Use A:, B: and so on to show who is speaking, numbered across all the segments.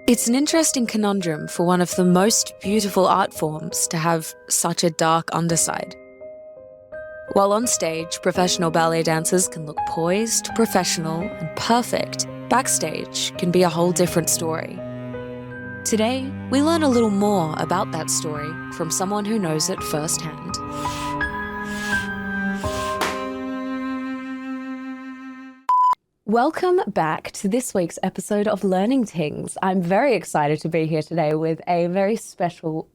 A: It's an interesting conundrum for one of the most beautiful art forms to have such a dark underside. While on stage, professional ballet dancers can look poised, professional, and perfect, backstage can be a whole different story. Today, we learn a little more about that story from someone who knows it firsthand. Welcome back to this week's episode of Learning Tings. I'm very excited to be here today with a very special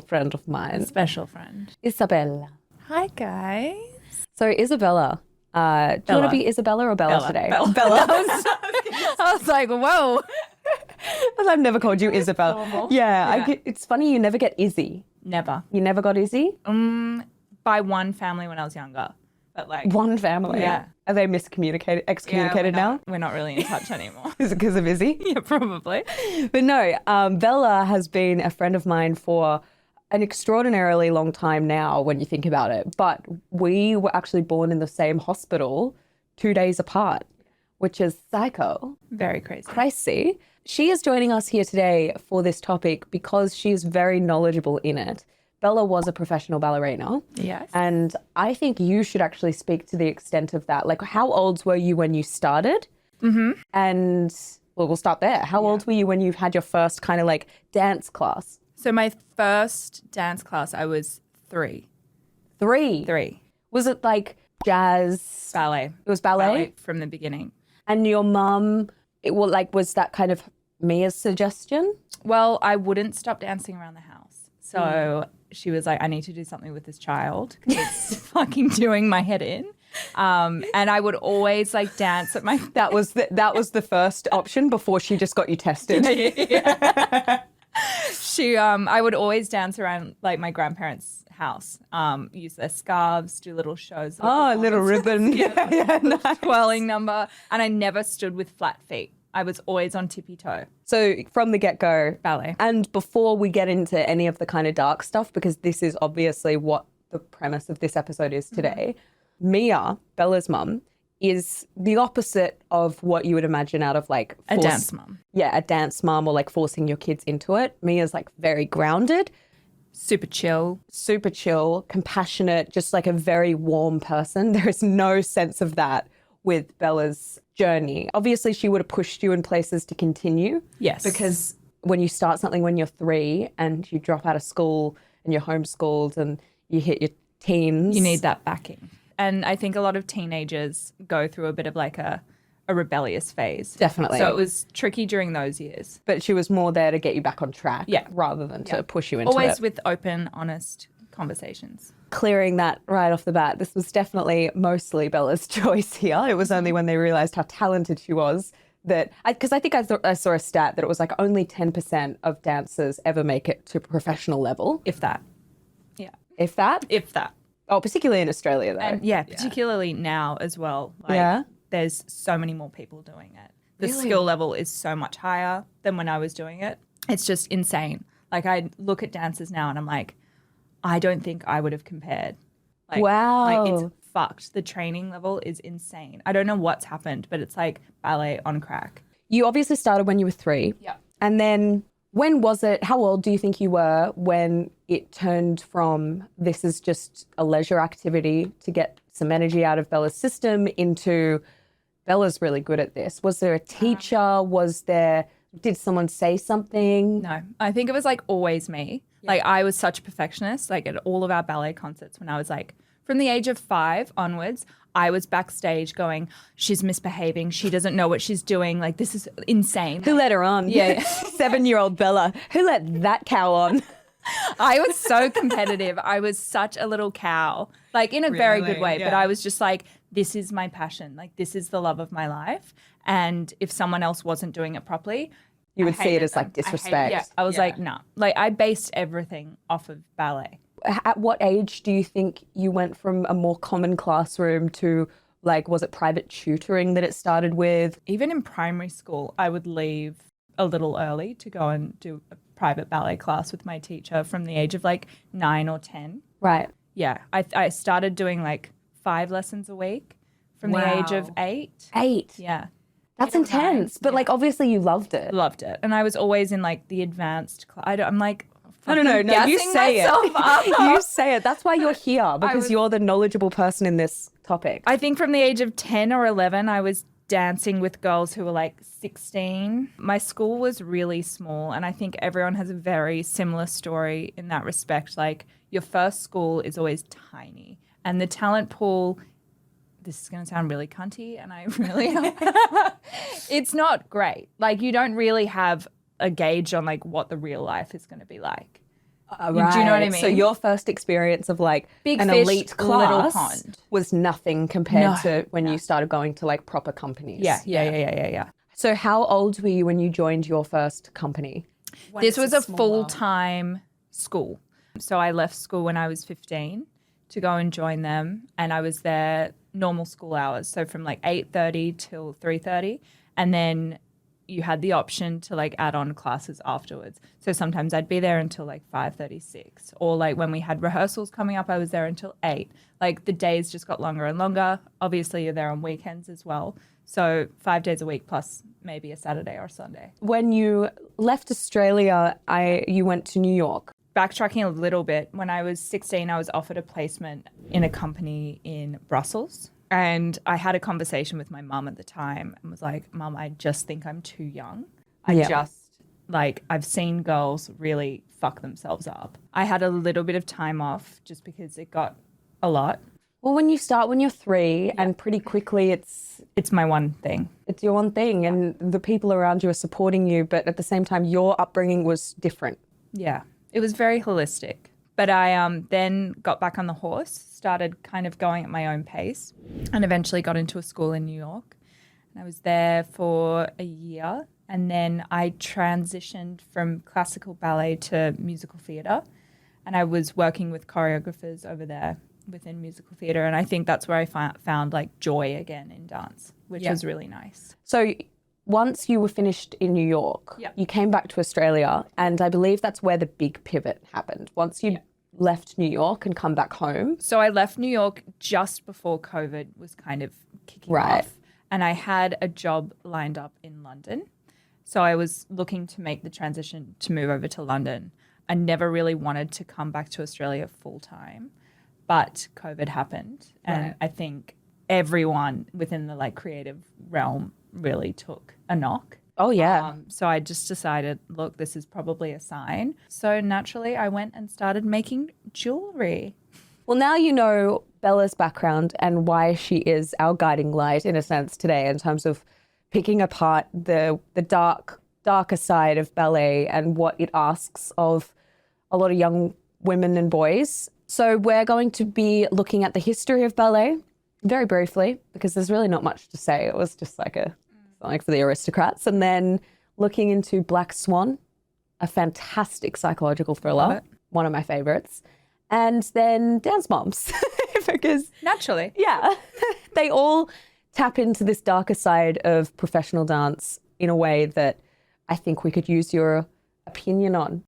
A: friend of mine.
B: Special friend.
A: Isabella.
B: Hi, guys.
A: So Isabella, do you want to be Isabella or Bella today?
B: Bella.
A: I was like, whoa. Because I've never called you Isabella.
B: Normal.
A: Yeah. It's funny you never get Izzy.
B: Never.
A: You never got Izzy?
B: By one family when I was younger. But like
A: One family?
B: Yeah.
A: Are they excommunicated now?
B: We're not really in touch anymore.
A: Is it because of Izzy?
B: Yeah, probably.
A: But no, Bella has been a friend of mine for an extraordinarily long time now when you think about it. But we were actually born in the same hospital 2 days apart, which is psycho.
B: Very crazy.
A: Crazy. She is joining us here today for this topic because she is very knowledgeable in it. Bella was a professional ballerina.
B: Yes.
A: And I think you should actually speak to the extent of that. Like, how old were you when you started? Mm-hmm. And, well, we'll start there. How old were you when you had your first kind of like dance class?
B: So my first dance class, I was 3.
A: 3? Was it like jazz?
B: Ballet.
A: It was ballet?
B: from the beginning.
A: And your mum, was that kind of Mia's suggestion?
B: Well, I wouldn't stop dancing around the house. So she was like, I need to do something with this child because it's fucking doing my head in. And I would always like dance at my...
A: That was the first option before she just got you tested.
B: I would always dance around like my grandparents' house, use their scarves, do little shows.
A: Oh, a little ribbon. Yeah, nice.
B: Twirling number. And I never stood with flat feet. I was always on tippy toe.
A: So from the get-go.
B: Ballet.
A: And before we get into any of the kind of dark stuff, because this is obviously what the premise of this episode is today, Mia, Bella's mum, is the opposite of what you would imagine out of like...
B: A dance mum.
A: Yeah, a dance mum or like forcing your kids into it. Mia's like very grounded.
B: Super chill,
A: compassionate, just like a very warm person. There is no sense of that with Bella's journey. Obviously, she would have pushed you in places to continue.
B: Yes.
A: Because when you start something when you're 3 and you drop out of school and you're homeschooled and you hit your teens.
B: You need that backing. And I think a lot of teenagers go through a bit of like a rebellious phase.
A: Definitely.
B: So it was tricky during those years.
A: But she was more there to get you back on track rather than to push you into
B: Always
A: it.
B: with open, honest conversations.
A: Clearing that right off the bat, this was definitely mostly Bella's choice here. It was only when they realised how talented she was that, because I think I saw a stat that it was like only 10% of dancers ever make it to professional level.
B: If that. Yeah.
A: If that?
B: If that.
A: Oh, particularly in Australia though.
B: And particularly now as well. Like, there's so many more people doing it. The skill level is so much higher than when I was doing it. It's just insane. Like I look at dancers now and I'm like, I don't think I would have compared. Like,
A: wow.
B: Like it's fucked. The training level is insane. I don't know what's happened, but it's like ballet on crack.
A: You obviously started when you were 3.
B: Yeah.
A: And then when was it, how old do you think you were when it turned from this is just a leisure activity to get some energy out of Bella's system into Bella's really good at this? Was there a teacher? Did someone say something?
B: No, I think it was like always me. Yeah. Like I was such a perfectionist, like at all of our ballet concerts when I was like, from the age of 5 onwards, I was backstage going, she's misbehaving. She doesn't know what she's doing. Like, this is insane.
A: Who let her on?
B: Yeah.
A: 7-year-old Bella. Who let that cow on?
B: I was so competitive. I was such a little cow, like in a very good way. Yeah. But I was just like, this is my passion. Like, this is the love of my life. And if someone else wasn't doing it properly,
A: you would see it as like disrespect.
B: I was like, no. Like, I based everything off of ballet.
A: At what age do you think you went from a more common classroom to like, was it private tutoring that it started with?
B: Even in primary school, I would leave a little early to go and do a private ballet class with my teacher from the age of like 9 or 10.
A: Right.
B: Yeah. I started doing like 5 lessons a week from the age of 8.
A: 8?
B: Yeah.
C: That's intense. But like, obviously you loved it.
B: Loved it. And I was always in like the advanced class. I'm like,
C: no, you say it. You say it. That's why you're here, because you're the knowledgeable person in this topic.
B: I think from the age of 10 or 11, I was dancing with girls who were like 16. My school was really small, and I think everyone has a very similar story in that respect. Like, your first school is always tiny, and the talent pool, this is going to sound really cunty, and I really it's not great. Like, you don't really have a gauge on like what the real life is going to be like.
C: Right.
B: Do you know what I mean?
C: So your first experience of like
B: Big
C: an
B: fish,
C: elite
B: little
C: class
B: pond
C: was nothing compared to when you started going to like proper companies.
B: Yeah.
C: So how old were you when you joined your first company?
B: This was a full-time school. So I left school when I was 15 to go and join them, and I was there normal school hours, so from like 8:30 till 3:30, and then you had the option to like add on classes afterwards. So sometimes I'd be there until like 5:36, or like when we had rehearsals coming up, I was there until 8. Like, the days just got longer and longer. Obviously you're there on weekends as well. So 5 days a week plus maybe a Saturday or Sunday.
C: When you left Australia, you went to New York.
B: Backtracking a little bit, when I was 16, I was offered a placement in a company in Brussels. And I had a conversation with my mum at the time and was like, Mum, I just think I'm too young. I've seen girls really fuck themselves up. I had a little bit of time off just because it got a lot.
C: Well, when you start when you're 3 and pretty quickly
B: it's my one thing.
C: It's your one thing, and the people around you are supporting you, but at the same time your upbringing was different.
B: Yeah, it was very holistic. But I then got back on the horse, started kind of going at my own pace, and eventually got into a school in New York. And I was there for a year, and then I transitioned from classical ballet to musical theatre. And I was working with choreographers over there within musical theatre, and I think that's where I found like joy again in dance, which was really nice.
C: So once you were finished in New York, you came back to Australia, and I believe that's where the big pivot happened. Once you left New York and come back home.
B: So I left New York just before COVID was kind of kicking off, and I had a job lined up in London. So I was looking to make the transition to move over to London. I never really wanted to come back to Australia full time, but COVID happened, and I think everyone within the like creative realm really took a knock.
C: Oh, yeah.
B: So I just decided, look, this is probably a sign. So naturally, I went and started making jewelry.
C: Well, now you know Bella's background and why she is our guiding light, in a sense, today, in terms of picking apart the darker side of ballet and what it asks of a lot of young women and boys. So we're going to be looking at the history of ballet very briefly, because there's really not much to say. It was just like for the aristocrats. And then looking into Black Swan, a fantastic psychological thriller, one of my favorites. And then Dance Moms, because
B: naturally,
C: they all tap into this darker side of professional dance in a way that I think we could use your opinion on.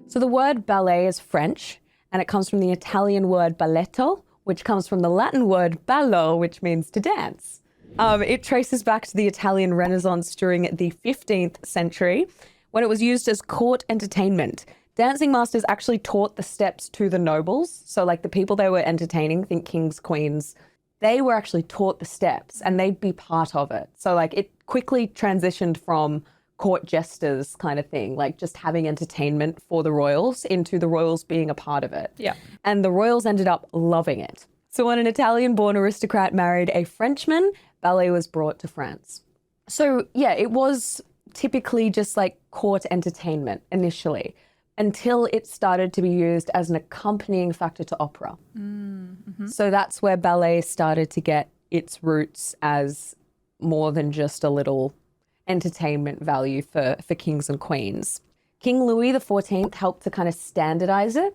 C: So the word ballet is French, and it comes from the Italian word balletto, which comes from the Latin word ballo, which means to dance. It traces back to the Italian Renaissance during the 15th century, when it was used as court entertainment. Dancing masters actually taught the steps to the nobles. So like the people they were entertaining, think kings, queens, they were actually taught the steps and they'd be part of it. So like it quickly transitioned from court jesters kind of thing, like just having entertainment for the royals, into the royals being a part of it.
B: Yeah.
C: And the royals ended up loving it. So when an Italian-born aristocrat married a Frenchman, ballet was brought to France. So yeah, it was typically just like court entertainment initially, until it started to be used as an accompanying factor to opera. Mm-hmm. So that's where ballet started to get its roots as more than just a little entertainment value for kings and queens. King Louis XIV helped to kind of standardize it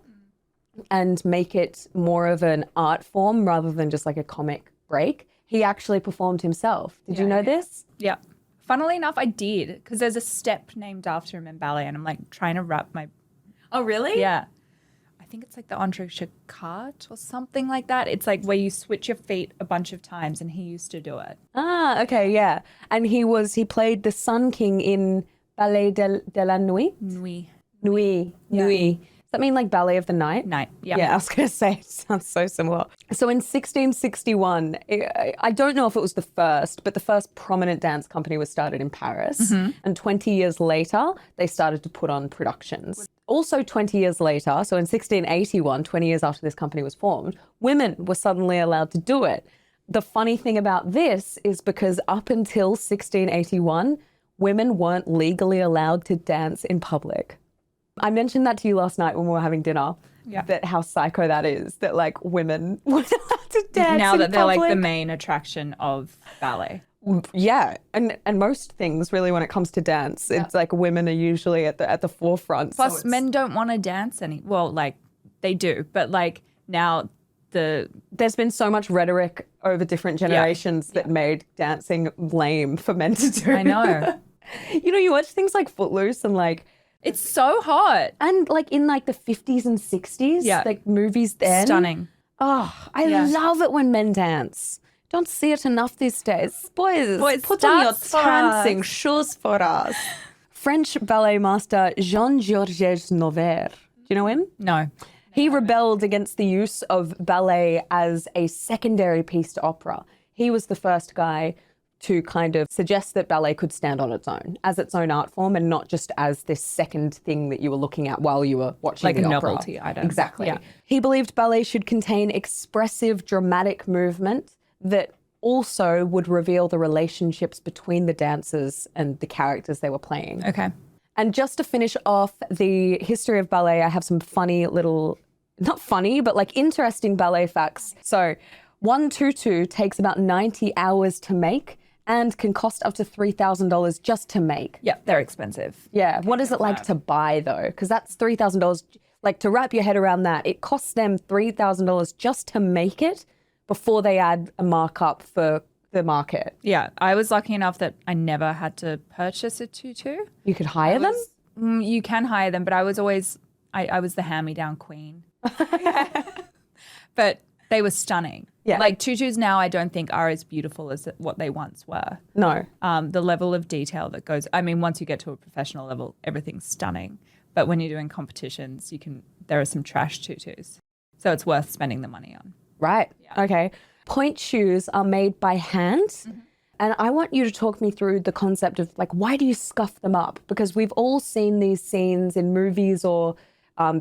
C: and make it more of an art form rather than just like a comic break. He actually performed himself. Did you know this?
B: Yeah. Funnily enough, I did, because there's a step named after him in ballet, and I'm like trying to wrap my...
C: Oh, really?
B: Yeah. think it's like the entrechat or something like that. It's like where you switch your feet a bunch of times, and he used to do it.
C: Ah, okay, yeah. And he played the Sun King in Ballet de la Nuit?
B: Nuit.
C: Nuit.
B: Yeah.
C: Nuit. Does that mean like Ballet of the Night?
B: Night, yeah.
C: Yeah, I was going to say, it sounds so similar. So in 1661, I don't know if it was the first, but the first prominent dance company was started in Paris. And 20 years later, they started to put on productions. Also 20 years later, so in 1681, 20 years after this company was formed, women were suddenly allowed to do it. The funny thing about this is because up until 1681, women weren't legally allowed to dance in public. I mentioned that to you last night when we were having dinner, that how psycho that is, that like women weren't allowed to dance
B: Now
C: in
B: that they're
C: public.
B: like the main attraction of ballet.
C: Yeah, and most things really when it comes to dance, it's like women are usually at the forefront.
B: Plus, men don't want to dance well, like they do, but like now
C: there's been so much rhetoric over different generations that made dancing lame for men to do.
B: I know.
C: You know, you watch things like Footloose and like
B: It's so hot.
C: and like in like the 50s and 60s, like movies then.
B: Stunning.
C: Oh, I love it when men dance. Don't see it enough these days. Boys put on your
B: dance for
C: dancing
B: us.
C: shoes for us. French ballet master Jean-Georges Noverre. Do you know him?
B: No.
C: He rebelled against the use of ballet as a secondary piece to opera. He was the first guy to kind of suggest that ballet could stand on its own, as its own art form, and not just as this second thing that you were looking at while you were watching
B: Like
C: the
B: a
C: opera.
B: novelty item.
C: Exactly.
B: Yeah.
C: He believed ballet should contain expressive, dramatic movement that also would reveal the relationships between the dancers and the characters they were playing.
B: Okay.
C: And just to finish off the history of ballet, I have some funny little, not funny, but like interesting ballet facts. So one tutu takes about 90 hours to make and can cost up to $3,000 just to make.
B: Yeah, they're expensive.
C: Yeah. What is it like to buy though? Because that's $3,000. Like to wrap your head around that, it costs them $3,000 just to make it before they add a markup for the market.
B: Yeah, I was lucky enough that I never had to purchase a tutu.
C: You could hire them?
B: You can hire them, but I was always, I was the hand-me-down queen. But they were stunning.
C: Yeah.
B: Like tutus now I don't think are as beautiful as what they once were.
C: No.
B: The level of detail that goes, I mean, once you get to a professional level, everything's stunning. But when you're doing competitions, there are some trash tutus. So it's worth spending the money on.
C: Right. Yeah. Okay. Point shoes are made by hand. And I want you to talk me through the concept of like, why do you scuff them up? Because we've all seen these scenes in movies or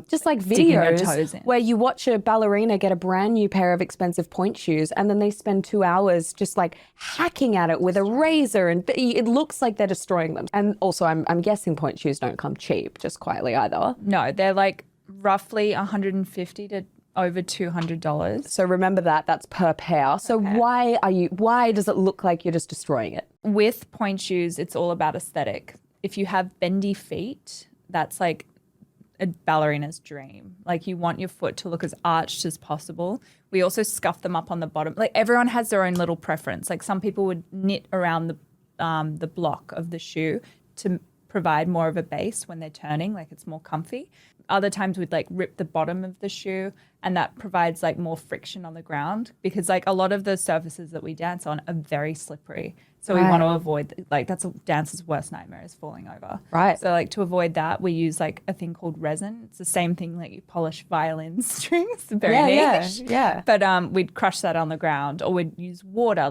C: just like
B: Digging your
C: videos
B: toes in.
C: where you watch a ballerina get a brand new pair of expensive point shoes and then they spend 2 hours just like hacking at it with a razor and it looks like they're destroying them. And also I'm guessing point shoes don't come cheap, just quietly either.
B: No, they're like roughly $150 to over $200.
C: So remember that's per pair. So why does it look like you're just destroying it?
B: With point shoes, it's all about aesthetic. If you have bendy feet, that's like a ballerina's dream. Like you want your foot to look as arched as possible. We also scuff them up on the bottom. Like everyone has their own little preference. Like some people would knit around the block of the shoe to provide more of a base when they're turning, like it's more comfy. Other times we'd like rip the bottom of the shoe and that provides like more friction on the ground because like a lot of the surfaces that we dance on are very slippery. So we want to avoid, like that's a dancer's worst nightmare is falling over.
C: Right.
B: So like to avoid that, we use like a thing called resin. It's the same thing like you polish violin strings, very niche.
C: Yeah.
B: But we'd crush that on the ground or we'd use water.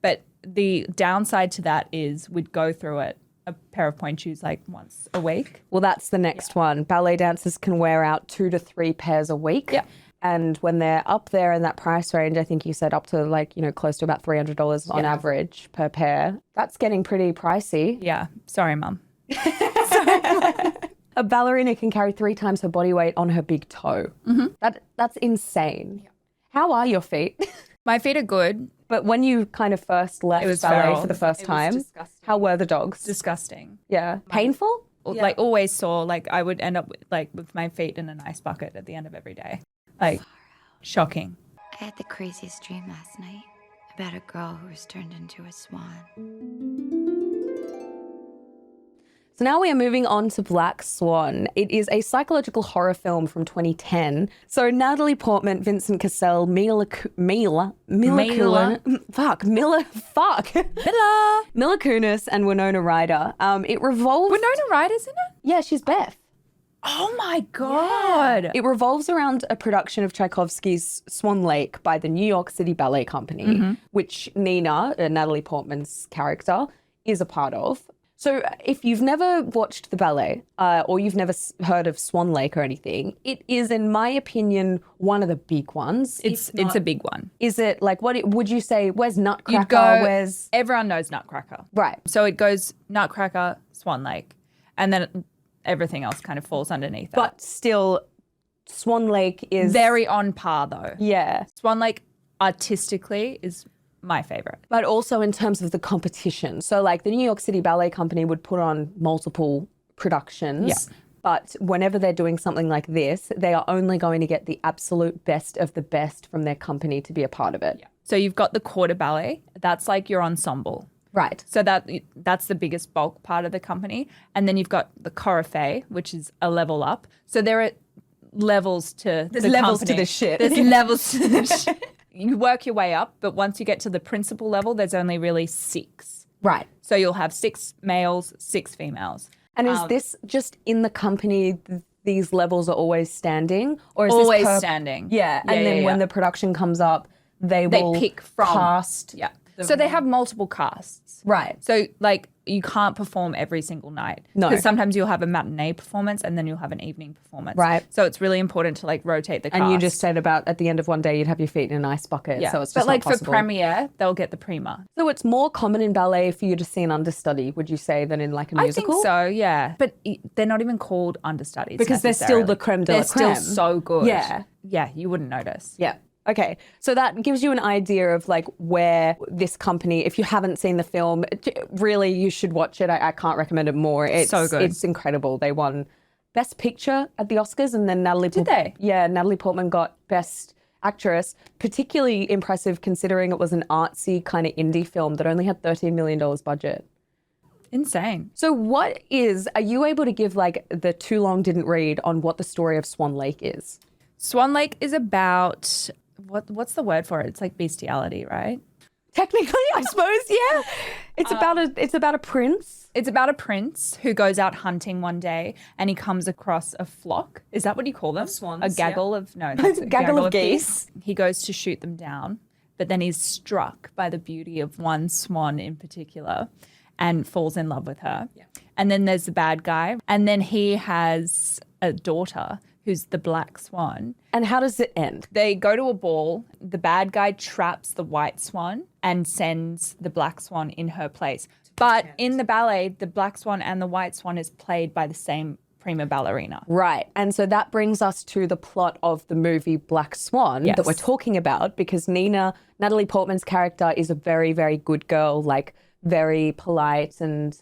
B: But the downside to that is we'd go through it a pair of point shoes like once a week.
C: Well, that's the next one. Ballet dancers can wear out 2 to 3 pairs a week.
B: Yeah.
C: And when they're up there in that price range, I think you said up to like, close to about $300 on average per pair. That's getting pretty pricey.
B: Yeah. Sorry, Mum.
C: A ballerina can carry 3 times her body weight on her big toe. That's insane. How are your feet?
B: My feet are good.
C: But when you kind of first left ballet
B: feral.
C: for the first time,
B: disgusting.
C: how were the dogs?
B: Disgusting.
C: Yeah. Painful?
B: Like always sore. Like I would end up with my feet in an ice bucket at the end of every day. Like shocking.
D: I had the craziest dream last night about a girl who was turned into a swan.
C: So now we are moving on to Black Swan. It is a psychological horror film from 2010. So Natalie Portman, Vincent Cassel, Mila Kunis, and Winona Ryder. It revolves...
B: Winona Ryder's in it?
C: Yeah, she's Beth.
B: Oh my God.
C: It revolves around a production of Tchaikovsky's Swan Lake by the New York City Ballet Company, which Nina, Natalie Portman's character, is a part of. So if you've never watched the ballet or you've never heard of Swan Lake or anything, it is, in my opinion, one of the big ones.
B: It's a big one.
C: Is it like, what would you say, where's Nutcracker?
B: Everyone knows Nutcracker.
C: Right.
B: So it goes Nutcracker, Swan Lake, and then everything else kind of falls underneath that.
C: But still, Swan Lake is...
B: Very on par though.
C: Yeah.
B: Swan Lake artistically is my favorite.
C: But also in terms of the competition. So like the New York City Ballet Company would put on multiple productions.
B: Yeah.
C: But whenever they're doing something like this, they are only going to get the absolute best of the best from their company to be a part of it.
B: Yeah. So you've got the quarter ballet. That's like your ensemble.
C: Right.
B: So that's the biggest bulk part of the company. And then you've got the chorifé, which is a level up. So there are levels to
C: There's
B: the
C: levels
B: company.
C: to this shit.
B: There's levels to this shit. You work your way up, but once you get to the principal level, there's only really 6.
C: Right.
B: So you'll have 6 males, 6 females.
C: And is this just in the company, these levels are always standing? Or is
B: Always
C: this
B: standing.
C: Yeah. And then when the production comes up, they will
B: pick from
C: cast.
B: Yeah. So they have multiple casts.
C: Right.
B: So like you can't perform every single night.
C: No.
B: Because sometimes you'll have a matinee performance and then you'll have an evening performance.
C: Right.
B: So it's really important to like rotate the cast.
C: And you just said about at the end of one day you'd have your feet in an ice bucket.
B: Yeah.
C: So it's just
B: but like
C: not possible.
B: for premiere, they'll get the prima.
C: So it's more common in ballet for you to see an understudy, would you say, than in like a musical?
B: I think so, yeah. But they're not even called understudies
C: Because they're still the creme de la creme.
B: They're still so good.
C: Yeah.
B: Yeah, you wouldn't notice.
C: Yeah. Okay, so that gives you an idea of like where this company, if you haven't seen the film, really you should watch it. I can't recommend it more. It's
B: so good.
C: It's incredible. They won Best Picture at the Oscars and then Natalie Portman.
B: Did they?
C: Yeah, Natalie Portman got Best Actress. Particularly impressive considering it was an artsy kind of indie film that only had $13 million budget.
B: Insane.
C: So are you able to give like the too long didn't read on what the story of Swan Lake is?
B: Swan Lake is about... What's the word for it? It's like bestiality, right?
C: Technically, I suppose, yeah. It's about a prince.
B: It's about a prince who goes out hunting one day and he comes across a flock. Is that what you call them?
A: Swans,
B: a gaggle of
C: It's a gaggle of geese.
B: He goes to shoot them down, but then he's struck by the beauty of one swan in particular and falls in love with her. Yeah. And then there's the bad guy. And then he has a daughter who's the black swan.
C: And how does it end?
B: They go to a ball. The bad guy traps the white swan and sends the black swan in her place. But in the ballet, the black swan and the white swan is played by the same prima ballerina.
C: Right. And so that brings us to the plot of the movie Black Swan that we're talking about, because Natalie Portman's character is a very, very good girl, like very polite and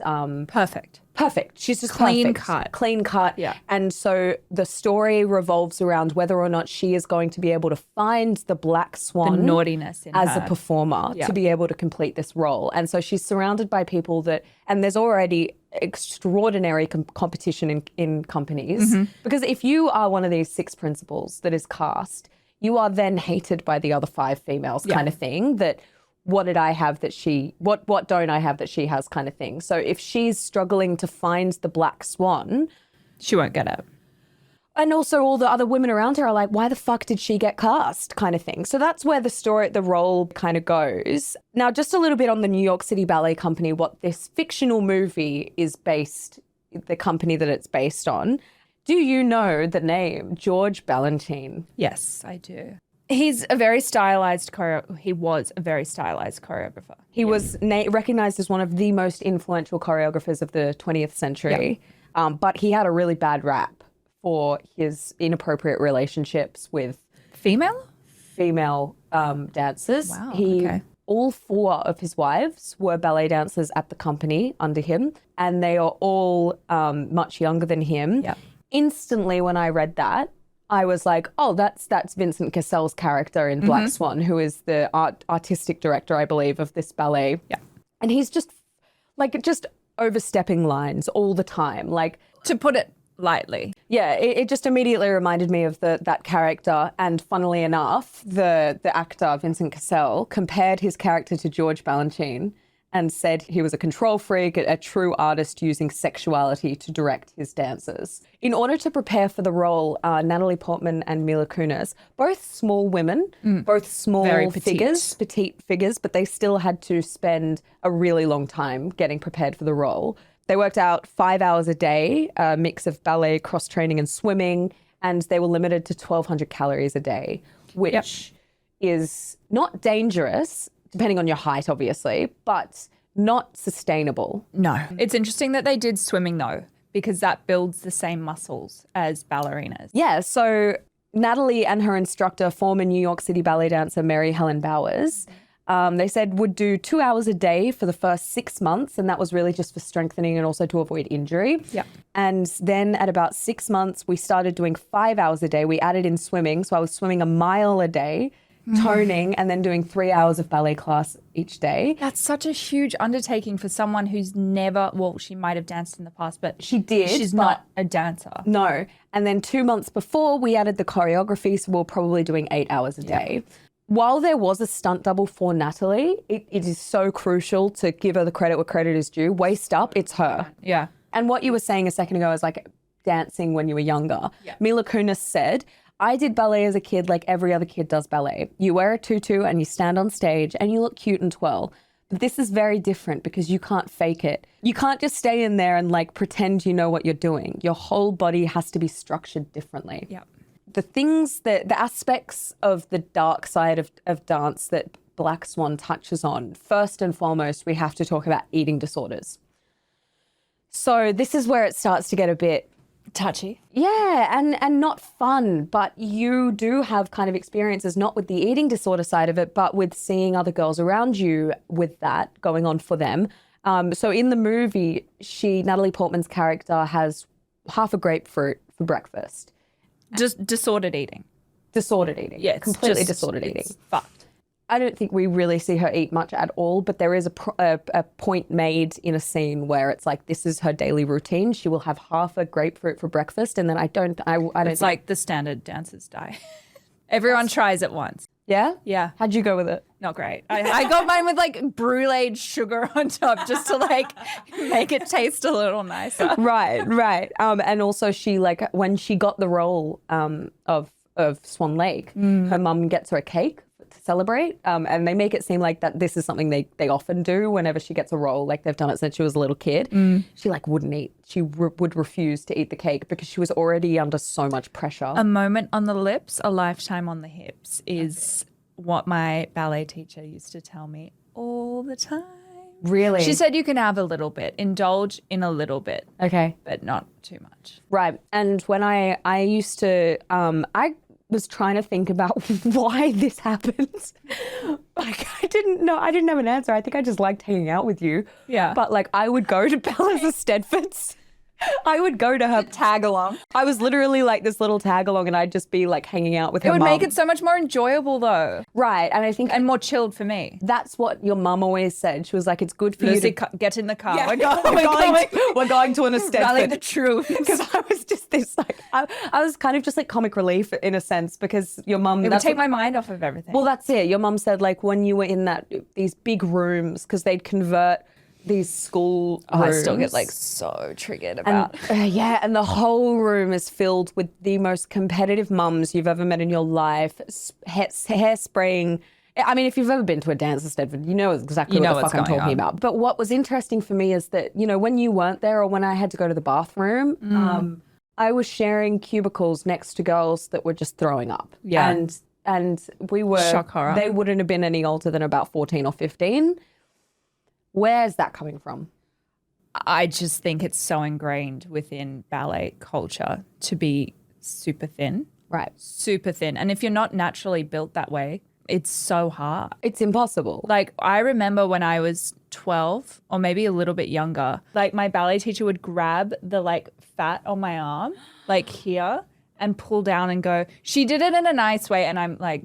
B: Perfect.
C: She's just
B: Clean
C: perfect.
B: cut.
C: Clean cut.
B: Yeah.
C: And so the story revolves around whether or not she is going to be able to find the black swan,
B: The naughtiness in
C: as
B: her.
C: a performer to be able to complete this role. And so she's surrounded by people and there's already extraordinary competition in companies. Because if you are one of these 6 principals that is cast, you are then hated by the other 5 females kind of thing, that what did I have that what don't I have that she has kind of thing. So if she's struggling to find the black swan,
B: She won't get it.
C: and also all the other women around her are like, why the fuck did she get cast kind of thing. So that's where the role kind of goes. Now, just a little bit on the New York City Ballet Company, what this fictional movie is the company that it's based on. Do you know the name George Ballantyne?
B: Yes, I do. He was a very stylized choreographer.
C: He was recognized as one of the most influential choreographers of the 20th century, but he had a really bad rap for his inappropriate relationships with
B: Female
C: dancers.
B: Wow, okay.
C: All 4 of his wives were ballet dancers at the company under him, and they are all much younger than him.
B: Yep.
C: Instantly, when I read that, I was like, oh, that's Vincent Cassel's character in Black Swan, who is the artistic director, I believe, of this ballet.
B: Yeah.
C: And he's just overstepping lines all the time. Like,
B: To put it lightly.
C: yeah, it just immediately reminded me of that character. And funnily enough, the actor, Vincent Cassel, compared his character to George Balanchine and said he was a control freak, a true artist using sexuality to direct his dancers. In order to prepare for the role, Natalie Portman and Mila Kunis, both small women, both small
B: Very petite.
C: petite figures, but they still had to spend a really long time getting prepared for the role. They worked out 5 hours a day, a mix of ballet, cross-training and swimming, and they were limited to 1,200 calories a day, which is not dangerous, depending on your height, obviously, but not sustainable.
B: No. It's interesting that they did swimming though, because that builds the same muscles as ballerinas.
C: Yeah, so Natalie and her instructor, former New York City ballet dancer Mary Helen Bowers, they said would do 2 hours a day for the first 6 months, and that was really just for strengthening and also to avoid injury.
B: Yeah.
C: And then at about 6 months, we started doing 5 hours a day. We added in swimming, so I was swimming a mile a day, toning, and then doing 3 hours of ballet class each day.
B: That's such a huge undertaking for someone who's never, well, she might have danced in the past, but
C: She did,
B: she's
C: but-
B: not a dancer.
C: No. And then 2 months before, we added the choreography, so we we're probably doing 8 hours a day. While there was a stunt double for Natalie, it is so crucial to give her the credit where credit is due. Waist up, it's her.
B: Yeah.
C: And what you were saying a second ago is like dancing when you were younger. Mila Kunis said, I did ballet as a kid like every other kid does ballet. You wear a tutu and you stand on stage and you look cute and twirl. But this is very different because you can't fake it. You can't just stay in there and like pretend you know what you're doing. Your whole body has to be structured differently.
B: Yeah.
C: The things that, the aspects of the dark side of dance that Black Swan touches on, first and foremost, we have to talk about eating disorders. So this is where it starts to get a bit
B: Touchy.
C: yeah, and not fun, but you do have kind of experiences, not with the eating disorder side of it, but with seeing other girls around you with that going on for them. So in the movie, Natalie Portman's character has half a grapefruit for breakfast.
B: Just disordered eating.
C: Disordered eating.
B: Yeah, it's
C: completely
B: just-
C: disordered
B: it's
C: eating.
B: fucked.
C: I don't think we really see her eat much at all, but there is a point made in a scene where it's like this is her daily routine. She will have half a grapefruit for breakfast, and then I don't.
B: It's like the standard dancer's diet. Everyone tries it once.
C: yeah,
B: Yeah.
C: How'd you go with it?
B: Not great. I got mine with like bruleed sugar on top just to like make it taste a little nicer.
C: Right. And also she like when she got the role of Swan Lake, her mum gets her a cake to celebrate, and they make it seem like that this is something they often do whenever she gets a role. Like they've done it since she was a little kid. She like wouldn't eat. She would refuse to eat the cake because she was already under so much pressure.
B: A moment on the lips, a lifetime on the hips is what my ballet teacher used to tell me all the time.
C: Really?
B: She said you can have a little bit, indulge in a little bit,
C: Okay.
B: but not too much.
C: Right. And when I used to, I was trying to think about why this happened. Like, I didn't have an answer. I think I just liked hanging out with you.
B: Yeah.
C: But like, I would go to Bella's Stedfords. I would go to her
B: Tag along.
C: I was literally like this little tag along, and I'd just be like hanging out with
B: It
C: her
B: would
C: mum.
B: make it so much more enjoyable though,
C: Right. And I think
B: and more chilled for me.
C: that's what your mum always said. She was like, it's good for you
B: Lucy,
C: to
B: get in the car.
C: Yeah,
B: We're going
C: to an
B: rally the
C: Stedford.
B: troops.
C: Because I was just this like I was kind of just like comic relief in a sense because your mum
B: It would take my mind off of everything.
C: well that's it. Your mum said like when you were in these big rooms because they'd convert these school rooms.
B: I still get like so triggered
C: and,
B: about.
C: and the whole room is filled with the most competitive mums you've ever met in your life. Hair spraying. I mean, if you've ever been to a dance at Stedford, you know exactly
B: You know
C: what the
B: what's
C: fuck I'm
B: going
C: talking
B: on.
C: about. But what was interesting for me is that, you know, when you weren't there or when I had to go to the bathroom, I was sharing cubicles next to girls that were just throwing up.
B: Yeah.
C: And we were,
B: Shock horror.
C: they wouldn't have been any older than about 14 or 15. Where's that coming from?
B: I just think it's so ingrained within ballet culture to be super thin.
C: Right.
B: Super thin. And if you're not naturally built that way, it's so hard.
C: It's impossible.
B: Like, I remember when I was 12 or maybe a little bit younger, like my ballet teacher would grab the like fat on my arm, like here, and pull down and go, she did it in a nice way. And I'm like,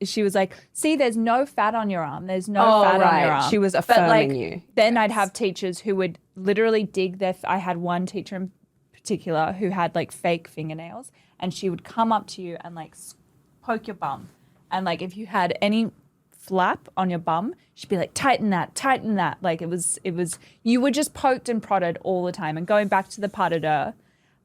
B: she was like, see, there's no fat on your arm. There's no fat on your arm.
C: She was affirming you.
B: Then I'd have teachers who would literally dig I had one teacher in particular who had like fake fingernails, and she would come up to you and like poke your bum. And like if you had any flap on your bum, she'd be like, tighten that. Like it was, you were just poked and prodded all the time. And going back to the pas de deux,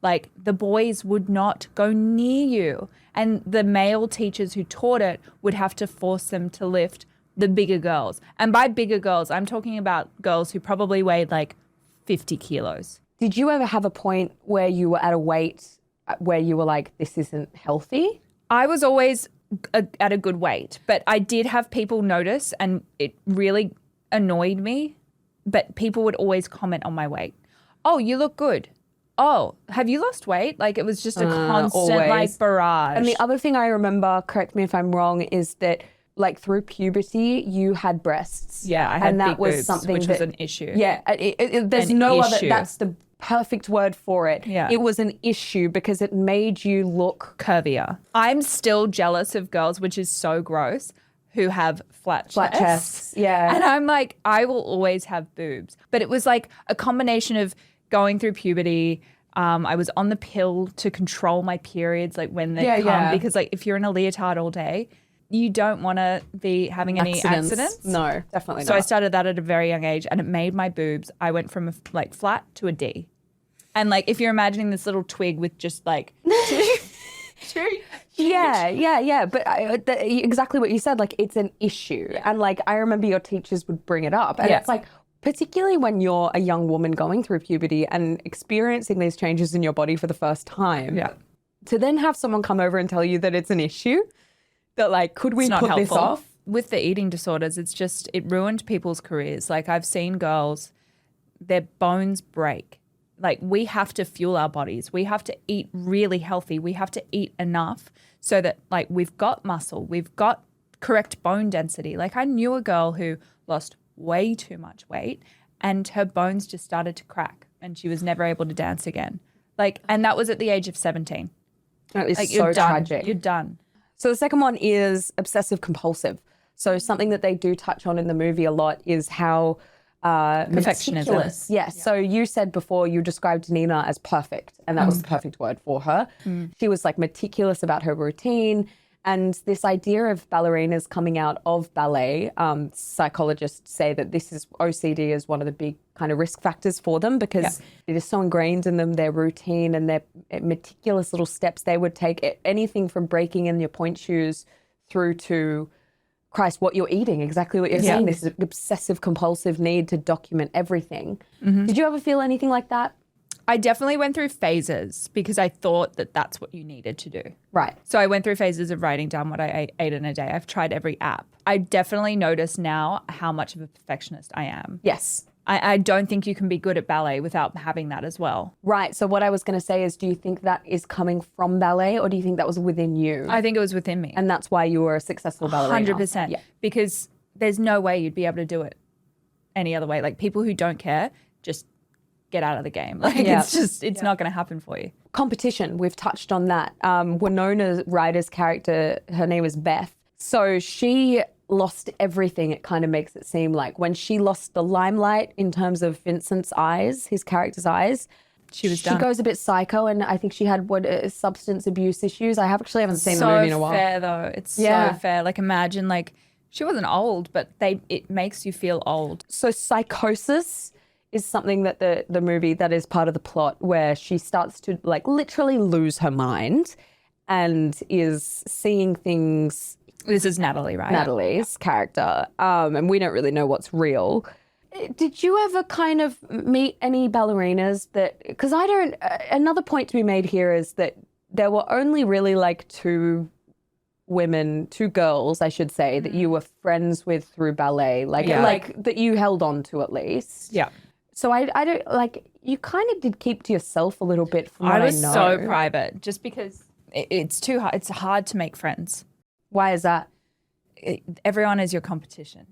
B: like the boys would not go near you. And the male teachers who taught it would have to force them to lift the bigger girls. And by bigger girls, I'm talking about girls who probably weighed like 50 kilos.
C: Did you ever have a point where you were at a weight where you were like, this isn't healthy?
B: I was always at a good weight, but I did have people notice, and it really annoyed me, but people would always comment on my weight. Oh, you look good. Oh, have you lost weight? Like it was just a constant
C: always.
B: like barrage.
C: And the other thing I remember, correct me if I'm wrong, is that like through puberty, you had breasts.
B: Yeah, I had
C: and that
B: big
C: was
B: boobs,
C: something
B: which was an issue.
C: Yeah, there's
B: An
C: no
B: issue.
C: other. That's the perfect word for it.
B: Yeah.
C: It was an issue because it made you look
B: curvier. I'm still jealous of girls, which is so gross, who have flat
C: chests. Yeah.
B: And I'm like, I will always have boobs. But it was like a combination of going through puberty. I was on the pill to control my periods, like when they come, because like if you're in a leotard all day, you don't want to be having any accidents.
C: No, definitely not.
B: So I started that at a very young age, and it made my boobs. I went from like flat to a D. And like if you're imagining this little twig with just like
C: Yeah. But exactly what you said, like it's an issue. Yeah. And like I remember your teachers would bring it up. And it's like, particularly when you're a young woman going through puberty and experiencing these changes in your body for the first time, to then have someone come over and tell you that it's an issue, that like, could we put this off?
B: With the eating disorders, it ruined people's careers. Like I've seen girls, their bones break. Like we have to fuel our bodies. We have to eat really healthy. We have to eat enough so that like we've got muscle, we've got correct bone density. Like I knew a girl who lost way too much weight and her bones just started to crack and she was never able to dance again. Like, and that was at the age of 17.
C: That is
B: like,
C: so tragic.
B: You're done.
C: So the second one is obsessive compulsive. So something that they do touch on in the movie a lot is how
B: perfectionism.
C: Yes. So you said before you described Nina as perfect, and that was the perfect word for her. She was like meticulous about her routine. And this idea of ballerinas coming out of ballet, psychologists say that this is OCD is one of the big kind of risk factors for them because it is so ingrained in them, their routine and their meticulous little steps they would take, anything from breaking in your point shoes through to, Christ, what you're eating, exactly what you're saying. This is an obsessive compulsive need to document everything. Did you ever feel anything like that?
B: I definitely went through phases because I thought that that's what you needed to do.
C: Right.
B: So I went through phases of writing down what I ate in a day. I've tried every app. I definitely notice now how much of a perfectionist I am.
C: Yes.
B: I don't think you can be good at ballet without having that as well.
C: Right. So what I was going to say is, do you think that is coming from ballet or do you think that was within you?
B: I think it was within me.
C: And that's why you were a successful ballerina.
B: 100%. Yeah. Because there's no way you'd be able to do it any other way. Like people who don't care, just get out of the game. Like it's not going to happen for you.
C: Competition, we've touched on that. Winona Ryder's character, her name is Beth. So she lost everything, it kind of makes it seem like. When she lost the limelight in terms of Vincent's eyes, his character's eyes,
B: she was done.
C: She goes a bit psycho, and I think she had substance abuse issues. I actually haven't seen the movie in a while.
B: So fair though. It's so fair. Like imagine like she wasn't old, but it makes you feel old.
C: So psychosis is something that the movie that is part of the plot where she starts to like literally lose her mind and is seeing things.
B: This is Natalie, right?
C: Natalie's character. And we don't really know what's real. Did you ever kind of meet any ballerinas that, because I don't, another point to be made here is that there were only really like two girls, I should say, that you were friends with through ballet, like that you held on to at least.
B: Yeah.
C: So I don't, like, you kind of did keep to yourself a little bit from what I know.
B: I was so private just because it's too hard. It's hard to make friends.
C: Why is that?
B: Everyone is your competition.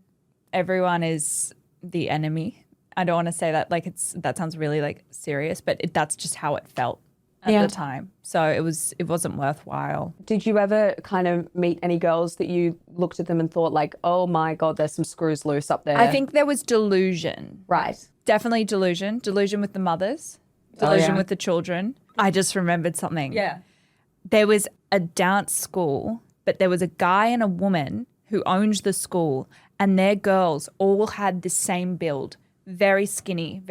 B: Everyone is the enemy. I don't want to say that like that sounds really like serious, but that's just how it felt. at the time. So it wasn't worthwhile.
C: Did you ever kind of meet any girls that you looked at them and thought like, oh my God, there's some screws loose up there?
B: I think there was delusion.
C: Right.
B: Definitely delusion. Delusion with the mothers. Delusion with the children. I just remembered something.
C: Yeah.
B: There was a dance school, but there was a guy and a woman who owned the school, and their girls all had the same build. Very skinny,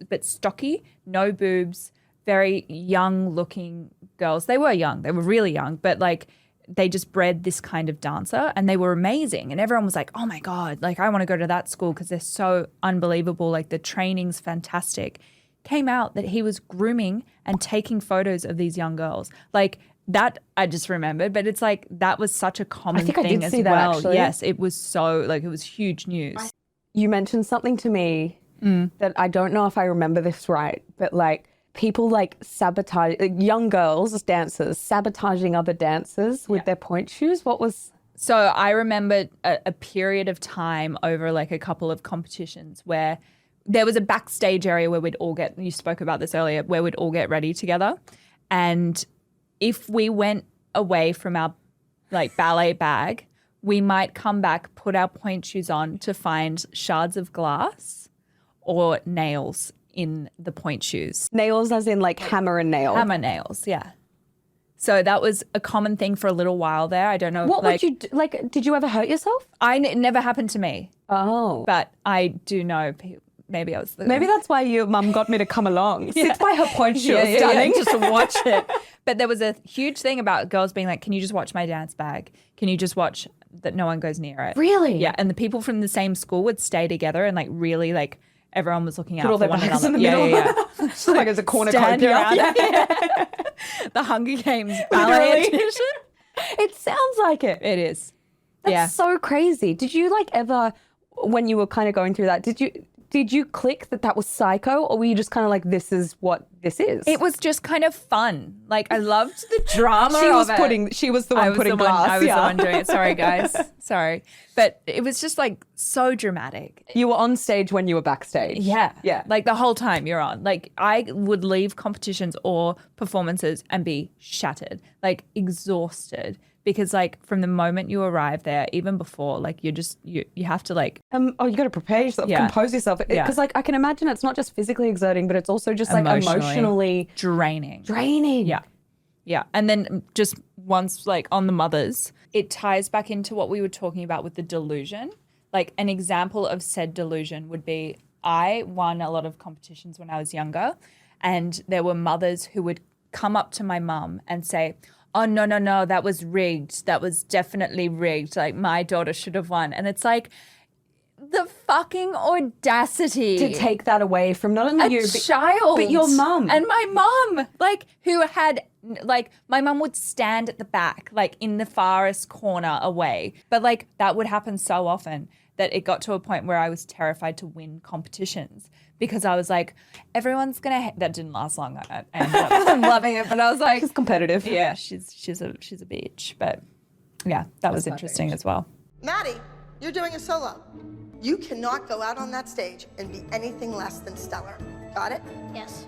B: but stocky, no boobs, very young looking girls. They were young. They were really young, but like they just bred this kind of dancer and they were amazing. And everyone was like, oh my God, like I want to go to that school because they're so unbelievable. Like the training's fantastic. Came out that he was grooming and taking photos of these young girls. Like that I just remembered, but it's like that was such a common thing
C: I did
B: as
C: see that,
B: well.
C: actually.
B: Yes, it was so like it was huge news.
C: You mentioned something to me that I don't know if I remember this right, but like people like sabotage, like young girls, dancers, sabotaging other dancers with their point shoes. What was...
B: So I remember a period of time over like a couple of competitions where there was a backstage area where we'd all get, you spoke about this earlier, where we'd all get ready together. And if we went away from our like ballet bag, we might come back, put our point shoes on to find shards of glass or nails in the point shoes.
C: Nails as in like hammer and nail?
B: Hammer nails, yeah. So that was a common thing for a little while there. I don't know.
C: What would you do? Like, did you ever hurt yourself?
B: It never happened to me.
C: Oh.
B: But I do know maybe I was
C: Maybe that's why your mum got me to come along. Sit by her point shoe, stunning.
B: Just watch it. But there was a huge thing about girls being like, can you just watch my dance bag? Can you just watch that no one goes near it?
C: Really?
B: Yeah. And the people from the same school would stay together and like really like everyone was looking out
C: Put all
B: for
C: their
B: one
C: bags
B: another.
C: in the middle.
B: Yeah.
C: It's like as a
B: Stand around.
C: cornucopia.
B: The Hunger Games ballet edition.
C: It sounds like it.
B: It is.
C: That's so crazy. Did you like ever, when you were kind of going through that, did you click that was psycho, or were you just kind of like, this is what this is?
B: It was just kind of fun. Like I loved the drama
C: She was
B: of it.
C: She was the one putting glass.
B: I was the one doing it. Sorry, guys. Sorry. But it was just like so dramatic.
C: You were on stage when you were backstage.
B: Yeah.
C: Yeah.
B: Like the whole time you're on. Like I would leave competitions or performances and be shattered, like exhausted. Because like from the moment you arrive there, even before, like you have to like
C: you got to prepare yourself, compose yourself. Because like I can imagine it's not just physically exerting, but it's also just like emotionally
B: draining.
C: Draining.
B: Yeah. And then just once like on the mothers, it ties back into what we were talking about with the delusion. Like an example of said delusion would be I won a lot of competitions when I was younger, and there were mothers who would come up to my mum and say, oh, no, that was rigged. That was definitely rigged. Like my daughter should have won. And it's like the fucking audacity
C: to take that away from not only you, but your mum.
B: And my mum, like who had, like my mum would stand at the back, like in the farthest corner away. But like that would happen so often that it got to a point where I was terrified to win competitions. Because I was like, everyone's gonna. That didn't last long. I ended up loving it, but I was like,
C: she's competitive.
B: Yeah, she's a bitch. But yeah, that was interesting as well.
E: Maddie, you're doing a solo. You cannot go out on that stage and be anything less than stellar. Got it?
D: Yes.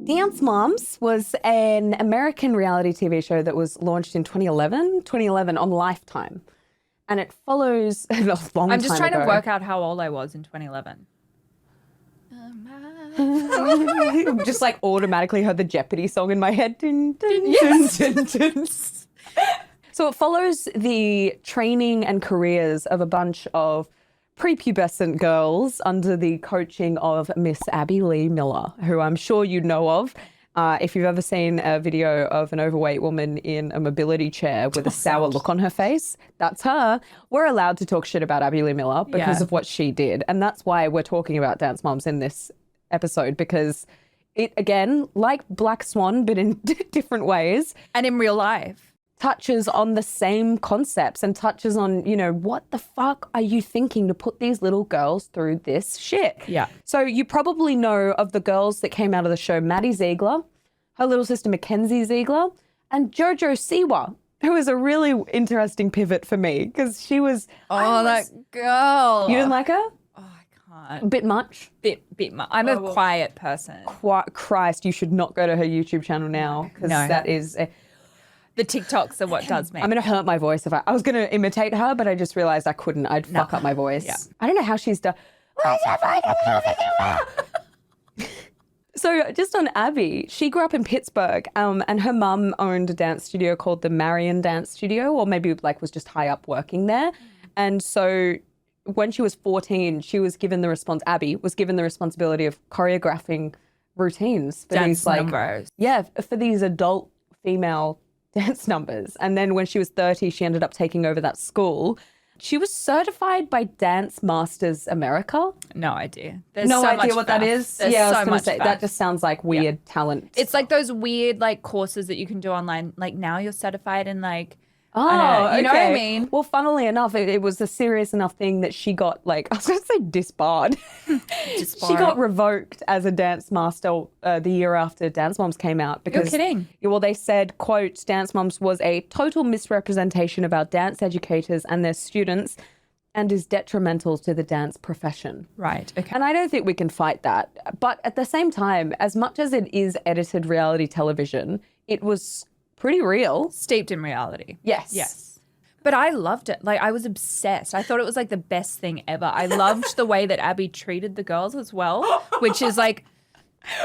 C: Dance Moms was an American reality TV show that was launched in 2011 on Lifetime. And it follows a long time
B: I'm just trying
C: ago.
B: to work out how old I was in 2011.
C: Just like automatically heard the Jeopardy song in my head. Dun, dun, dun, dun, dun. So it follows the training and careers of a bunch of prepubescent girls under the coaching of Miss Abby Lee Miller, who I'm sure you know of. If you've ever seen a video of an overweight woman in a mobility chair with a sour look on her face, that's her. We're allowed to talk shit about Abby Lee Miller because of what she did. And that's why we're talking about Dance Moms in this episode, because it, again, like Black Swan, but in different ways.
B: And in real life.
C: Touches on the same concepts and touches on, you know, what the fuck are you thinking to put these little girls through this shit?
B: Yeah.
C: So you probably know of the girls that came out of the show, Maddie Ziegler, her little sister Mackenzie Ziegler, and Jojo Siwa, who was a really interesting pivot for me because she was...
B: that girl.
C: You didn't like her?
B: Oh, I can't.
C: Bit much.
B: Bit much. I'm a quiet person.
C: Christ, you should not go to her YouTube channel now because that is...
B: The TikToks are what does me.
C: I'm going to hurt my voice if I was going to imitate her, but I just realized I couldn't. I'd fuck up my voice.
B: Yeah.
C: I don't know how she's done. So just on Abby, she grew up in Pittsburgh, and her mum owned a dance studio called the Marion Dance Studio, or maybe like was just high up working there. And so when she was 14, she was given the Abby was given the responsibility of choreographing routines for
B: Dance
C: these like
B: numbers.
C: Yeah, for these adult female dance numbers. And then when she was 30, she ended up taking over that school. She was certified by Dance Masters America.
B: No idea. There's
C: No
B: so
C: idea
B: much
C: what
B: faff.
C: that is.
B: There's
C: Yeah, I was
B: so
C: going
B: much
C: to say,
B: faff.
C: that just sounds like weird talent.
B: It's like those weird like courses that you can do online. Like now you're certified in like,
C: Oh,
B: I don't know, you know what I
C: okay.
B: mean?
C: Well, funnily enough, it was a serious enough thing that she got, like, I was going to say disbarred. She got revoked as a dance master the year after Dance Moms came out. Because,
B: You're kidding.
C: Well, they said, quote, Dance Moms was a total misrepresentation of our dance educators and their students and is detrimental to the dance profession.
B: Right. Okay.
C: And I don't think we can fight that. But at the same time, as much as it is edited reality television, it was pretty real.
B: Steeped in reality.
C: Yes.
B: Yes. But I loved it. Like, I was obsessed. I thought it was like the best thing ever. I loved the way that Abby treated the girls as well, which is like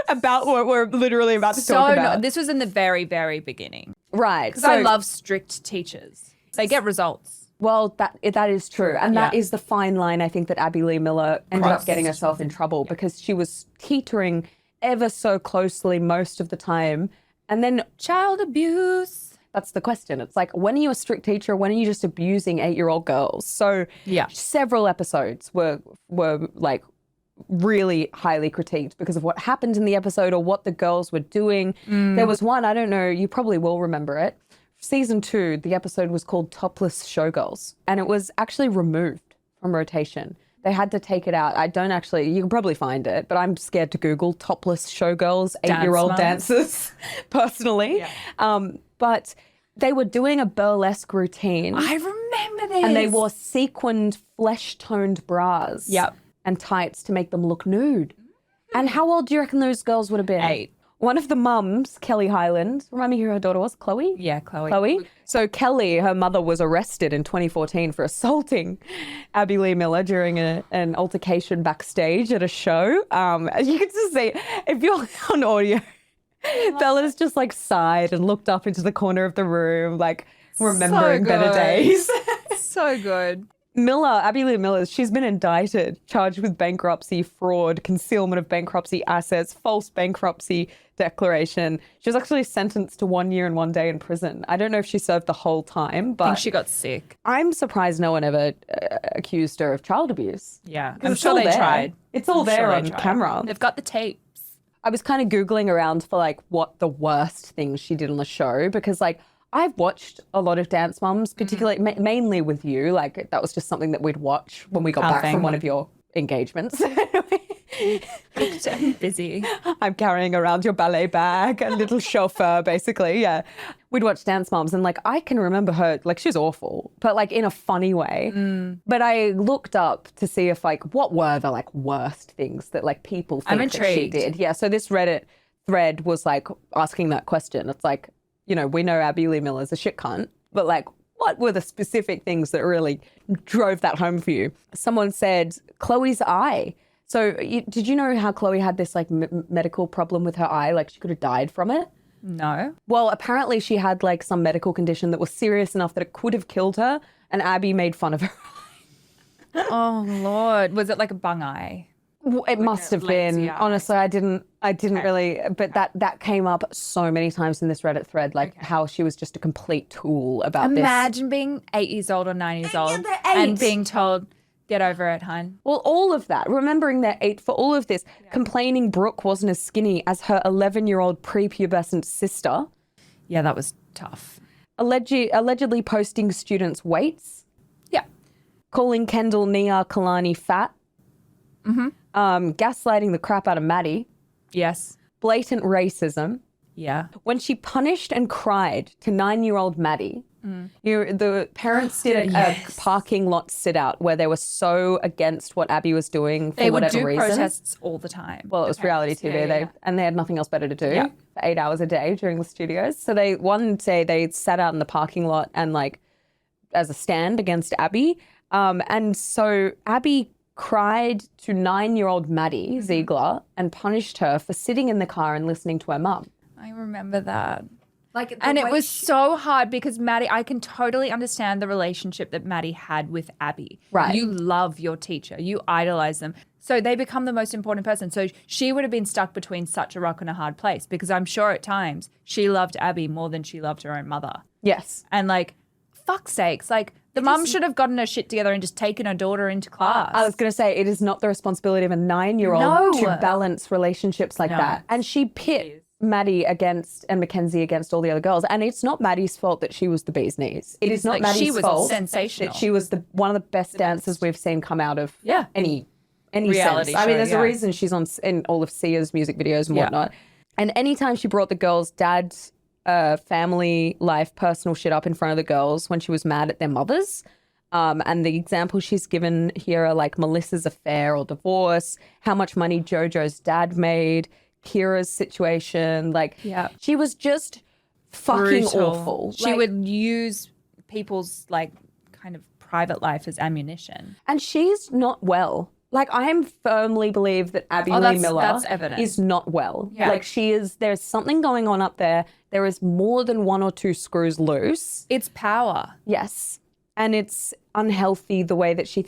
C: About what we're literally about to talk about.
B: This was in the very, very beginning.
C: Right.
B: Because I love strict teachers. They get results.
C: Well, that is true. And that is the fine line, I think, that Abby Lee Miller ended up getting herself in trouble because she was teetering ever so closely most of the time. And then
B: Child abuse.
C: that's the question. It's like, when are you a strict teacher? When are you just abusing 8-year-old girls? So several episodes were like really highly critiqued because of what happened in the episode or what the girls were doing. There was one, I don't know, you probably will remember it. Season 2, the episode was called Topless Showgirls, and it was actually removed from rotation. They had to take it out. I don't actually, you can probably find it, but I'm scared to Google topless showgirls, 8-year-old dancers, personally. Yeah. But they were doing a burlesque routine.
B: I remember this.
C: And they wore sequined, flesh-toned bras and tights to make them look nude. And how old do you reckon those girls would have been?
B: 8.
C: One of the mums, Kelly Highland, remind me who her daughter was, Chloe?
B: Yeah, Chloe.
C: So Kelly, her mother, was arrested in 2014 for assaulting Abby Lee Miller during an altercation backstage at a show. You can just see, if you're on audio, Bella's just like sighed and looked up into the corner of the room, like remembering better days.
B: So good.
C: Abby Lee Miller, she's been indicted, charged with bankruptcy, fraud, concealment of bankruptcy assets, false bankruptcy declaration. She was actually sentenced to 1 year and 1 day in prison. I don't know if she served the whole time, but
B: I think she got sick.
C: I'm surprised no one ever accused her of child abuse.
B: Yeah, I'm sure they tried.
C: It's all there on camera.
B: They've got the tapes.
C: I was kind of Googling around for like what the worst things she did on the show because like I've watched a lot of Dance Moms, particularly mainly with you. Like that was just something that we'd watch when we got back from one of your engagements.
B: Busy.
C: I'm carrying around your ballet bag, a little chauffeur, basically. Yeah. We'd watch Dance Moms and like I can remember her, like she's awful, but like in a funny way. But I looked up to see if like what were the like worst things that like people think that she did. Yeah. So this Reddit thread was like asking that question. It's like, you know, we know Abby Lee Miller's a shit cunt, but like, what were the specific things that really drove that home for you? Someone said Chloe's eye. So did you know how Chloe had this like medical problem with her eye? Like she could have died from it?
B: No.
C: Well, apparently she had like some medical condition that was serious enough that it could have killed her, and Abby made fun of her eye.
B: Oh, Lord. Was it like a bung eye?
C: It must have been. Honestly, I didn't really, but that came up so many times in this Reddit thread, like how she was just a complete tool about this.
B: Imagine being 8 years old or 9 years old and being told, get over it, hun.
C: Well, all of that, remembering they're 8 for all of this, complaining Brooke wasn't as skinny as her 11-year-old prepubescent sister.
B: Yeah, that was tough.
C: Allegedly posting students' weights.
B: Yeah.
C: Calling Kendall Nia Kalani fat. Gaslighting the crap out of Maddie.
B: Yes.
C: Blatant racism.
B: Yeah.
C: When she punished and cried to 9-year-old Maddie The parents did a parking lot sit out where they were so against what Abby was doing for whatever reason.
B: They would do protests all the time.
C: Well, it was reality TV. And they had nothing else better to do for 8 hours a day during the studios. So one day they sat out in the parking lot and like as a stand against Abby. And so Abby cried to 9-year-old Maddie Ziegler and punished her for sitting in the car and listening to her mum.
B: I remember that. And it was so hard because Maddie, I can totally understand the relationship that Maddie had with Abby.
C: Right.
B: You love your teacher. You idolize them. So they become the most important person. So she would have been stuck between such a rock and a hard place because I'm sure at times she loved Abby more than she loved her own mother.
C: Yes.
B: And like, fuck's sakes, like the mum should have gotten her shit together and just taken her daughter into class.
C: I was going to say, it is not the responsibility of a 9-year-old to balance relationships like that. And she pit Maddie and Mackenzie against all the other girls. And it's not Maddie's fault that she was the bee's knees. It is not Maddie's fault
B: sensational.
C: that she was one of the best dancers we've seen come out of any
B: reality
C: sense. I mean, there's a reason she's in all of Sia's music videos and whatnot. And anytime she brought the girls' dad's family life, personal shit up in front of the girls when she was mad at their mothers. And the examples she's given here are like Melissa's affair or divorce, how much money JoJo's dad made, Kira's situation. Like, she was just fucking awful.
B: She would use people's like kind of private life as ammunition.
C: And she's not well. Like, I firmly believe that Abby Lee Miller is not well.
B: Yeah.
C: Like, there's something going on up there. There is more than 1 or 2 screws loose.
B: It's power.
C: Yes. And it's unhealthy the way that she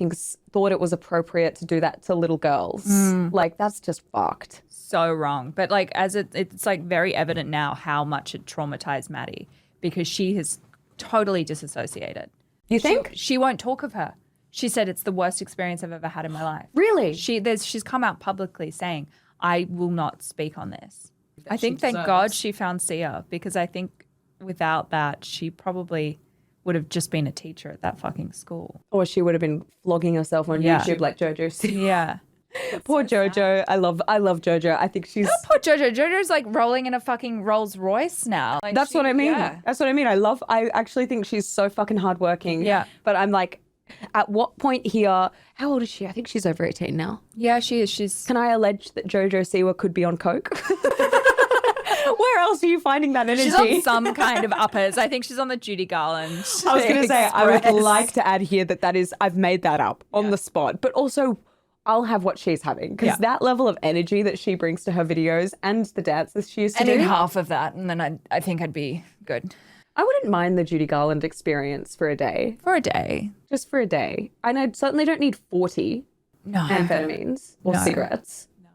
C: thought it was appropriate to do that to little girls. Like, that's just fucked.
B: So wrong. But like, it's like very evident now how much it traumatized Maddie because she has totally disassociated.
C: You think?
B: She won't talk of her. She said it's the worst experience I've ever had in my life.
C: Really?
B: She's come out publicly saying, I will not speak on this. I think thank God she found Sia because I think without that she probably would have just been a teacher at that fucking school.
C: Or she would have been flogging herself on YouTube like JoJo.
B: Yeah.
C: Poor JoJo. I love JoJo. I think she's
B: poor JoJo. JoJo's like rolling in a fucking Rolls Royce now. Like
C: That's what I mean. Yeah. That's what I mean. I actually think she's so fucking hardworking.
B: Yeah.
C: But I'm like, at what point here, how old is she? I think she's over 18 now.
B: Yeah, she is.
C: Can I allege that JoJo Siwa could be on coke? Where else are you finding that energy?
B: She's on some kind of uppers. I think she's on the Judy Garland.
C: I was going to say, I would like to add here that is, I've made that up on the spot. But also, I'll have what she's having. Because that level of energy that she brings to her videos and the dances she used to do.
B: I need half of that, and then I think I'd be good.
C: I wouldn't mind the Judy Garland experience for a day.
B: For a day.
C: Just for a day. And I certainly don't need 40 amphetamines or cigarettes.
B: No.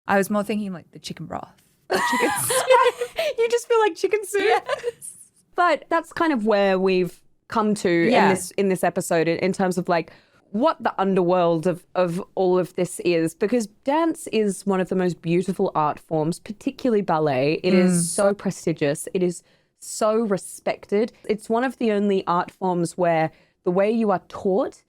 B: I was more thinking like the chicken broth.
C: You just feel like chicken soup. Yes. But that's kind of where we've come to in this episode in terms of like what the underworld of all of this is, because dance is one of the most beautiful art forms, particularly ballet. It is so prestigious. It is so respected. It's one of the only art forms where the way you are taught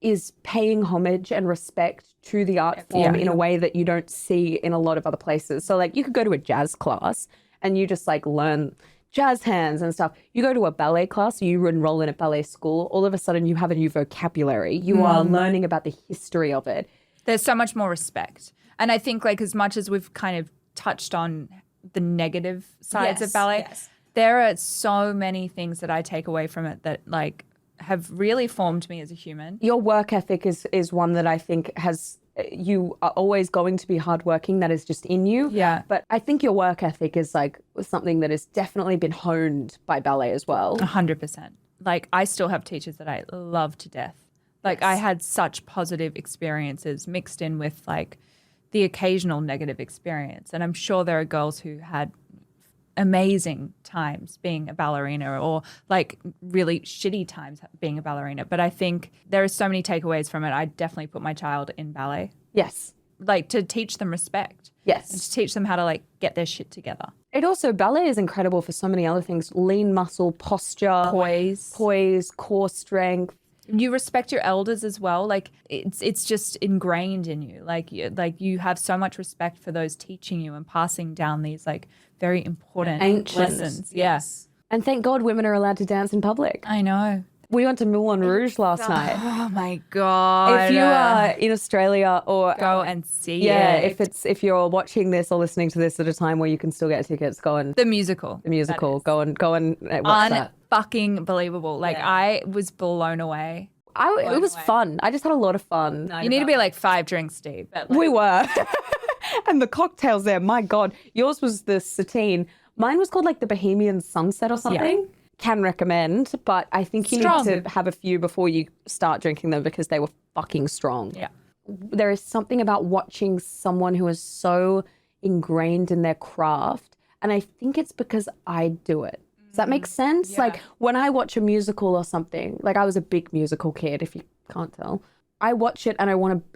C: is paying homage and respect to the art form in a way that you don't see in a lot of other places. So like you could go to a jazz class and you just like learn jazz hands and stuff. You go to a ballet class, you enroll in a ballet school, all of a sudden you have a new vocabulary. You are learning about the history of it.
B: There's so much more respect. And I think like as much as we've kind of touched on the negative sides of ballet, there are so many things that I take away from it that like have really formed me as a human.
C: Your work ethic is one that I think you are always going to be hardworking. That is just in you.
B: Yeah.
C: But I think your work ethic is like something that has definitely been honed by ballet as well.
B: 100%. Like I still have teachers that I love to death. Like I had such positive experiences mixed in with like the occasional negative experience. And I'm sure there are girls who had amazing times being a ballerina or like really shitty times being a ballerina. But I think there are so many takeaways from it. I definitely put my child in ballet.
C: Yes.
B: Like to teach them respect.
C: Yes.
B: And to teach them how to like get their shit together.
C: It also, ballet is incredible for so many other things. Lean muscle, posture. Poise, core strength.
B: You respect your elders as well. Like it's just ingrained in you. Like you have so much respect for those teaching you and passing down these like very important
C: ancient
B: lessons. Yes.
C: And thank God women are allowed to dance in public.
B: I know.
C: We went to Moulin Rouge last night.
B: Oh my God.
C: If you are in Australia or
B: go and see
C: it.
B: it.
C: If you're watching this or listening to this at a time where you can still get tickets, go and
B: The musical.
C: go and watch that.
B: Unfucking believable. Like I was blown away.
C: It was fun. I just had a lot of fun.
B: You need to be like 5 drinks deep. But
C: We were. And the cocktails there, my God. Yours was the Satine. Mine was called like the Bohemian Sunset or something. Yeah. Can recommend, but I think you need to have a few before you start drinking them because they were fucking strong.
B: Yeah.
C: There is something about watching someone who is so ingrained in their craft, and I think it's because I do it. Does that make sense?
B: Yeah.
C: Like when I watch a musical or something, like I was a big musical kid, if you can't tell. I watch it and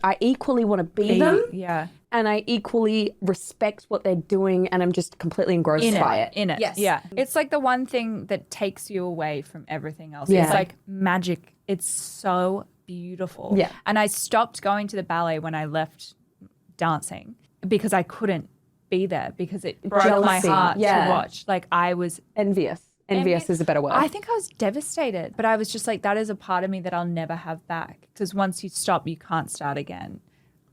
C: I equally want to be them.
B: Yeah.
C: And I equally respect what they're doing and I'm just completely engrossed by it.
B: In it.
C: Yes.
B: Yeah. It's like the one thing that takes you away from everything else.
C: Yeah.
B: It's like magic. It's so beautiful.
C: Yeah.
B: And I stopped going to the ballet when I left dancing because I couldn't be there because it broke my
C: Jealousy.
B: heart
C: Yeah.
B: to watch. Like I was
C: Envious. Envious is a better word.
B: I think I was devastated, but I was just like, that is a part of me that I'll never have back. Because once you stop, you can't start again.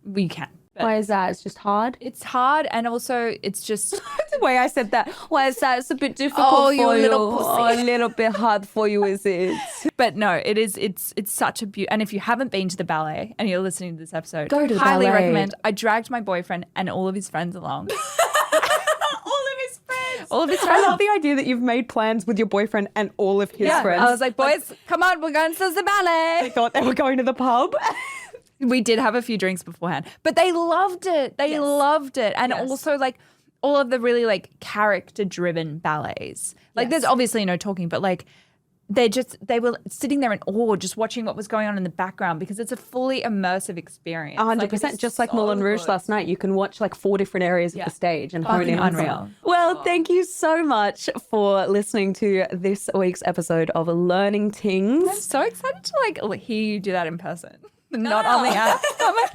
B: We can. But
C: Why is that? It's just hard?
B: it's hard, and also it's just
C: The way I said that. Why is that? It's a bit difficult
B: Oh,
C: for
B: you
C: you.
B: little pussy.
C: Oh, a little bit hard for you, is it?
B: But no, it is. It's such a beauty. And if you haven't been to the ballet and you're listening to this episode,
C: Go to the
B: highly
C: ballet.
B: recommend. I dragged my boyfriend and all of his friends along. All of his
C: I
B: friends.
C: love the idea that you've made plans with your boyfriend and all of his friends.
B: I was like, boys, come on, we're going to the ballet.
C: I thought they were going to the pub.
B: We did have a few drinks beforehand, but they loved it. They loved it. And also like all of the really like character driven ballets. Like there's obviously no talking, but like they were sitting there in awe just watching what was going on in the background because it's a fully immersive experience.
C: 100%. Just like Moulin Rouge last night, you can watch like 4 different areas of the stage and hone in on
B: unreal.
C: something. Well, thank you so much for listening to this week's episode of Learning
B: I'm
C: Tings.
B: so excited to like hear you do that in person. Not on the app. I'm like,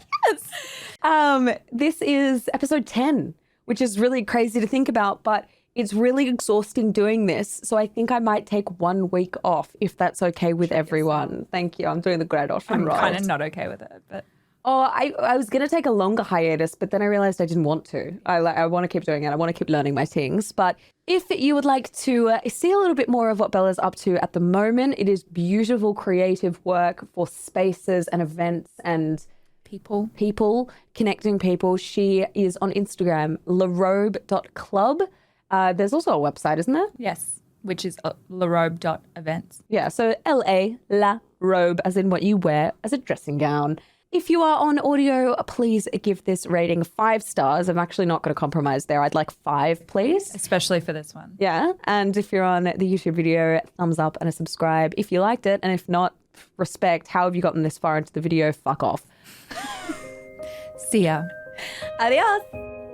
B: yes.
C: This is episode 10, which is really crazy to think about, but it's really exhausting doing this. So I think I might take 1 week off if that's okay with everyone. Thank you. I'm doing the grad off.
B: I'm kind of not okay with it, but
C: Oh, I was going to take a longer hiatus, but then I realized I didn't want to. I want to keep doing it. I want to keep learning my things. But if you would like to see a little bit more of what Bella's up to at the moment, it is beautiful creative work for spaces and events and people, connecting people. She is on Instagram, larobe.club. There's also a website, isn't there?
B: yes, which is larobe.events.
C: Yeah, so L-A, la robe, as in what you wear as a dressing gown. If you are on audio, please give this rating 5 stars. I'm actually not going to compromise there. I'd like 5, please.
B: Especially for this one.
C: Yeah, and if you're on the YouTube video, thumbs up and a subscribe if you liked it. And if not, respect. How have you gotten this far into the video? Fuck off.
B: See ya.
C: Adios.